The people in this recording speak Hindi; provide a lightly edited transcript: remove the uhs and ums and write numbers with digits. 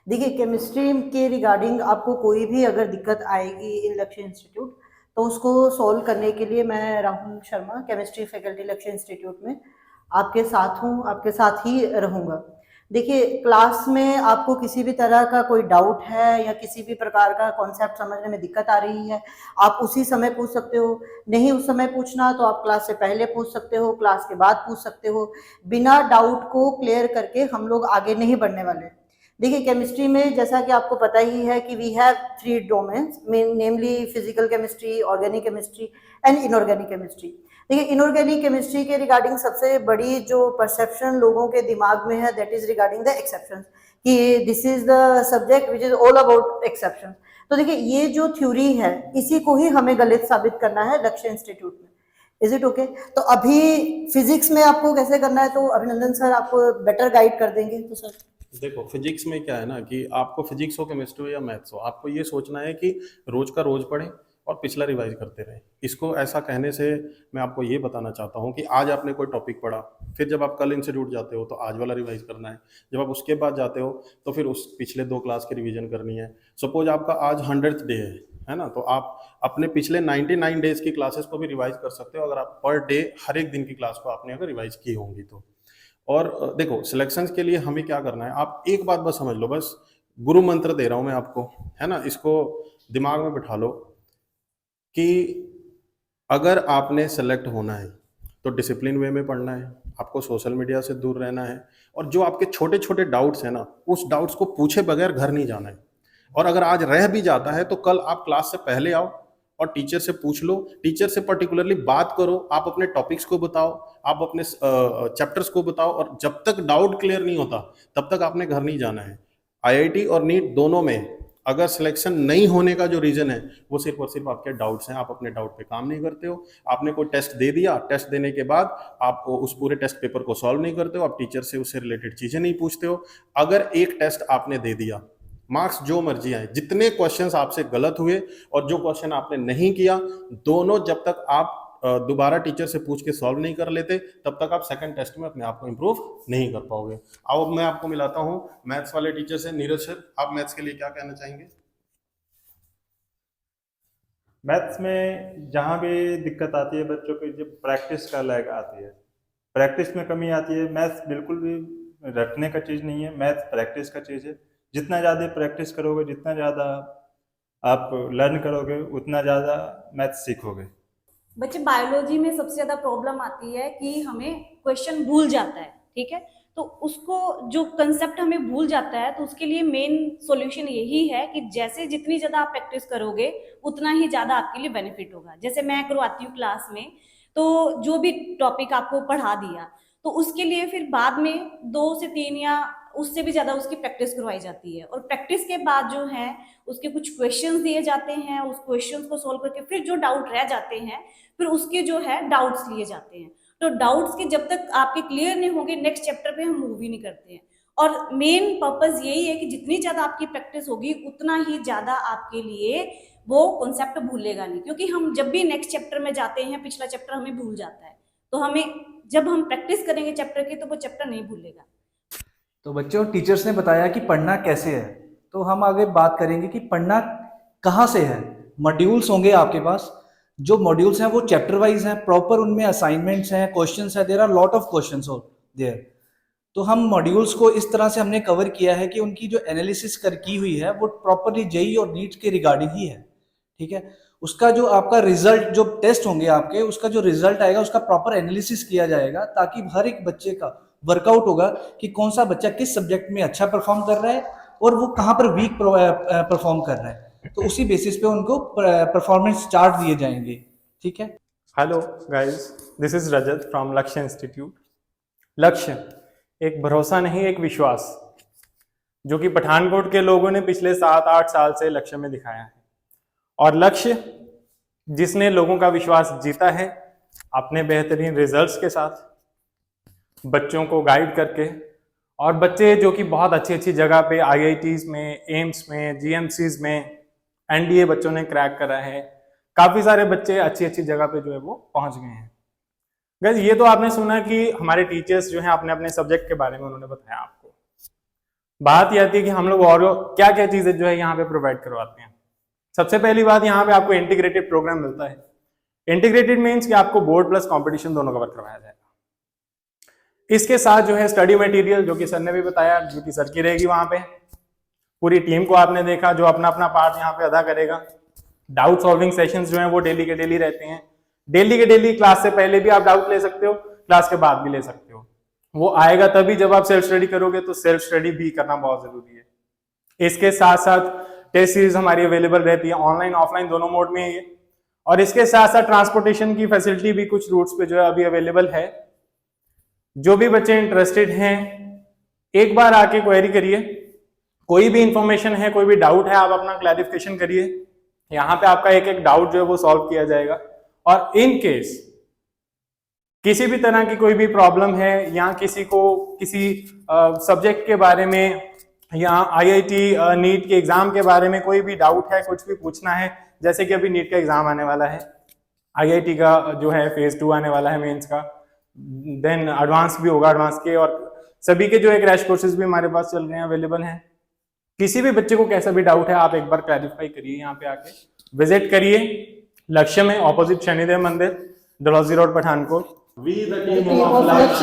देखिए, केमिस्ट्री के रिगार्डिंग आपको कोई भी अगर दिक्कत आएगी इन लक्ष्य इंस्टीट्यूट, तो उसको सॉल्व करने के लिए मैं राहुल शर्मा, केमिस्ट्री फैकल्टी लक्ष्य इंस्टीट्यूट में आपके साथ हूँ, आपके साथ ही रहूँगा। देखिए, क्लास में आपको किसी भी तरह का कोई डाउट है या किसी भी प्रकार का कॉन्सेप्ट समझने में दिक्कत आ रही है, आप उसी समय पूछ सकते हो। नहीं उस समय पूछना तो आप क्लास से पहले पूछ सकते हो, क्लास के बाद पूछ सकते हो। बिना डाउट को क्लियर करके हम लोग आगे नहीं बढ़ने वाले। देखिए, केमिस्ट्री में जैसा कि आपको पता ही है कि we have 3 domains, namely physical chemistry, organic chemistry and inorganic chemistry. देखिए, इनऑर्गेनिक केमिस्ट्री के रिगार्डिंग सबसे बड़ी जो परसेप्शन लोगों के दिमाग में है, that is regarding the exception, कि this is the subject which is all about exception. तो देखिए, ये जो थ्योरी है, इसी को ही हमें गलत साबित करना है लक्ष्य इंस्टीट्यूट में। Is it okay? तो अभी फिजिक्स में आपको कैसे करना है, तो अभिनंदन सर आपको बेटर गाइड कर देंगे। तो सर देखो, फिजिक्स में क्या है ना कि आपको फिजिक्स हो, केमिस्ट्री हो या मैथ्स हो, आपको ये सोचना है कि रोज का रोज पढ़ें और पिछला रिवाइज करते रहें। इसको ऐसा कहने से मैं आपको ये बताना चाहता हूँ कि आज आपने कोई टॉपिक पढ़ा, फिर जब आप कल इंस्टीट्यूट जाते हो तो आज वाला रिवाइज करना है। जब आप उसके बाद जाते हो तो फिर उस पिछले 2 क्लास की रिवीजन करनी है। सपोज आपका आज 100th डे है ना, तो आप अपने पिछले 99 डेज की क्लासेस को भी रिवाइज कर सकते हो, अगर आप पर डे हर एक दिन की क्लास को आपने अगर रिवाइज की होंगी तो। और देखो, सिलेक्शंस के लिए हमें क्या करना है, आप एक बात बस समझ लो, बस गुरु मंत्र दे रहा हूं मैं आपको, है ना, इसको दिमाग में बिठा लो कि अगर आपने सेलेक्ट होना है तो डिसिप्लिन वे में पढ़ना है, आपको सोशल मीडिया से दूर रहना है, और जो आपके छोटे छोटे डाउट्स हैं ना, उस डाउट्स को पूछे बगैर घर नहीं जाना है। और अगर आज रह भी जाता है तो कल आप क्लास से पहले आओ और टीचर से पूछ लो, टीचर से पर्टिकुलरली बात करो, आप अपने टॉपिक्स को बताओ, आप अपने चैप्टर्स को बताओ, और जब तक डाउट क्लियर नहीं होता तब तक आपने घर नहीं जाना है। आईआईटी और नीट दोनों में अगर सिलेक्शन नहीं होने का जो रीजन है वो सिर्फ और सिर्फ आपके डाउट्स हैं, आप अपने डाउट पे काम नहीं करते हो। आपने कोई टेस्ट दे दिया, टेस्ट देने के बाद आप उस पूरे टेस्ट पेपर को सॉल्व नहीं करते हो, आप टीचर से उससे रिलेटेड चीजें नहीं पूछते हो। अगर एक टेस्ट आपने दे दिया, मार्क्स जो मर्जी आए, जितने क्वेश्चंस आपसे गलत हुए और जो क्वेश्चन आपने नहीं किया, दोनों जब तक आप दोबारा टीचर से पूछ के सॉल्व नहीं कर लेते तब तक आप सेकंड टेस्ट में अपने आप को इंप्रूव नहीं कर पाओगे। अब मैं आपको मिलाता हूं मैथ्स वाले टीचर से। नीरज सर, आप मैथ्स के लिए क्या कहना चाहेंगे? मैथ्स में जहाँ भी दिक्कत आती है बच्चों की, जब प्रैक्टिस का लैग आती है, प्रैक्टिस में कमी आती है। मैथ्स बिल्कुल भी रटने का चीज़ नहीं है, मैथ्स प्रैक्टिस का चीज़ है। जितना ज़्यादा प्रैक्टिस करोगे, जितना ज़्यादा आप लर्न करोगे, उतना ज़्यादा मैथ्स सीखोगे। बच्चे बायोलॉजी में सबसे ज्यादा प्रॉब्लम आती है कि हमें क्वेश्चन भूल जाता है, ठीक है। तो उसको जो कंसेप्ट हमें भूल जाता है, तो उसके लिए मेन सॉल्यूशन यही है कि जैसे जितनी ज्यादा आप प्रैक्टिस करोगे उतना ही ज्यादा आपके लिए बेनिफिट होगा। जैसे मैं करवाती हूँ क्लास में, तो जो भी टॉपिक आपको पढ़ा दिया, तो उसके लिए फिर बाद में 2 से 3 या उससे भी ज्यादा उसकी प्रैक्टिस करवाई जाती है। और प्रैक्टिस के बाद जो है उसके कुछ क्वेश्चंस दिए जाते हैं, उस क्वेश्चंस को सोल्व करके फिर जो डाउट रह जाते हैं फिर उसके जो है डाउट्स लिए जाते हैं। तो डाउट्स के जब तक आपके क्लियर नहीं होंगे, नेक्स्ट चैप्टर पे हम मूव ही नहीं करते हैं। और मेन पर्पस यही है कि जितनी ज्यादा आपकी प्रैक्टिस होगी उतना ही ज्यादा आपके लिए वो कॉन्सेप्ट भूलेगा नहीं, क्योंकि हम जब भी नेक्स्ट चैप्टर में जाते हैं पिछला चैप्टर हमें भूल जाता है। तो हमें जब हम प्रैक्टिस करेंगे चैप्टर की तो वो चैप्टर नहीं भूलेगा। तो बच्चों, टीचर्स ने बताया कि पढ़ना कैसे है, तो हम आगे बात करेंगे कि पढ़ना कहाँ से है। मॉड्यूल्स होंगे आपके पास, जो मॉड्यूल्स हैं वो चैप्टर वाइज हैं, प्रॉपर उनमें असाइनमेंट्स हैं, क्वेश्चंस है, there are lot of questions हो देयर। तो हम मॉड्यूल्स को इस तरह से हमने कवर किया है कि उनकी जो एनालिसिस कर की हुई है वो प्रॉपरली जेई और नीट के रिगार्डिंग ही है, ठीक है। उसका जो आपका रिजल्ट, जो टेस्ट होंगे आपके, उसका जो रिजल्ट आएगा उसका प्रॉपर एनालिसिस किया जाएगा, ताकि हर एक बच्चे का वर्कआउट होगा कि कौन सा बच्चा किस सब्जेक्ट में अच्छा परफॉर्म कर रहा है और वो कहाँ पर वीक परफॉर्म कर रहा है। तो उसी बेसिस पे उनको परफॉर्मेंस चार्ट दिए जाएंगे, ठीक है। Hello guys, this is Rajat from लक्ष्य इंस्टीट्यूट। लक्ष्य एक भरोसा नहीं, एक विश्वास, जो कि पठानकोट के लोगों ने पिछले 7-8 साल से लक्ष्य में दिखाया है। और लक्ष्य जिसने लोगों का विश्वास जीता है अपने बेहतरीन रिजल्ट्स के साथ, बच्चों को गाइड करके, और बच्चे जो कि बहुत अच्छी अच्छी जगह पे आईआईटीज में, एम्स में, जीएमसीज में एनडीए बच्चों ने क्रैक करा है। काफी सारे बच्चे अच्छी अच्छी जगह पे जो है वो पहुंच गए हैं। गाइस, ये तो आपने सुना कि हमारे टीचर्स जो हैं अपने अपने सब्जेक्ट के बारे में उन्होंने बताया आपको। बात ये आती है कि हम लोग और क्या क्या चीजें जो है यहाँ पे प्रोवाइड करवाते हैं। सबसे पहली बात, यहाँ पे आपको इंटीग्रेटेड प्रोग्राम मिलता है। इंटीग्रेटेड मीन्स कि आपको बोर्ड प्लस कंपटीशन दोनों कवर करवाया जाएगा। इसके साथ जो है स्टडी मटेरियल, जो कि सर ने भी बताया, जो कि सर की रहेगी वहां पे। पूरी टीम को आपने देखा जो अपना अपना पार्ट यहाँ पे अदा करेगा। डाउट सॉल्विंग सेशंस जो हैं वो डेली के डेली रहते हैं। डेली के डेली क्लास से पहले भी आप डाउट ले सकते हो, क्लास के बाद भी ले सकते हो। वो आएगा तभी जब आप सेल्फ स्टडी करोगे, तो सेल्फ स्टडी भी करना बहुत जरूरी है। इसके साथ साथ टेस्ट सीरीज हमारी अवेलेबल रहती है, ऑनलाइन ऑफलाइन दोनों मोड में है। और इसके साथ साथ ट्रांसपोर्टेशन की फैसिलिटी भी कुछ रूट्स पे जो है अभी अवेलेबल है। जो भी बच्चे इंटरेस्टेड हैं, एक बार आके क्वेरी करिए। कोई भी इंफॉर्मेशन है, कोई भी डाउट है, आप अपना क्लैरिफिकेशन करिए। यहाँ पे आपका एक एक डाउट जो है वो सॉल्व किया जाएगा। और इन केस किसी भी तरह की कोई भी प्रॉब्लम है, या किसी को किसी सब्जेक्ट के बारे में या आईआईटी नीट के एग्जाम के बारे में कोई भी डाउट है, कुछ भी पूछना है, जैसे कि अभी नीट का एग्जाम आने वाला है, आईआईटी का जो है फेज 2 आने वाला है मेंस का, देन एडवांस भी होगा, एडवांस के, और सभी के जो है क्रैश कोर्सेज भी हमारे पास चल रहे हैं, अवेलेबल हैं। किसी भी बच्चे को कैसा भी डाउट है, आप एक बार क्लैरिफाई करिए, यहाँ पे आके विजिट करिए। लक्ष्य में ऑपोजिट शनिदेव मंदिर, Dalhousie road, Pathankot. We the team of Lakshya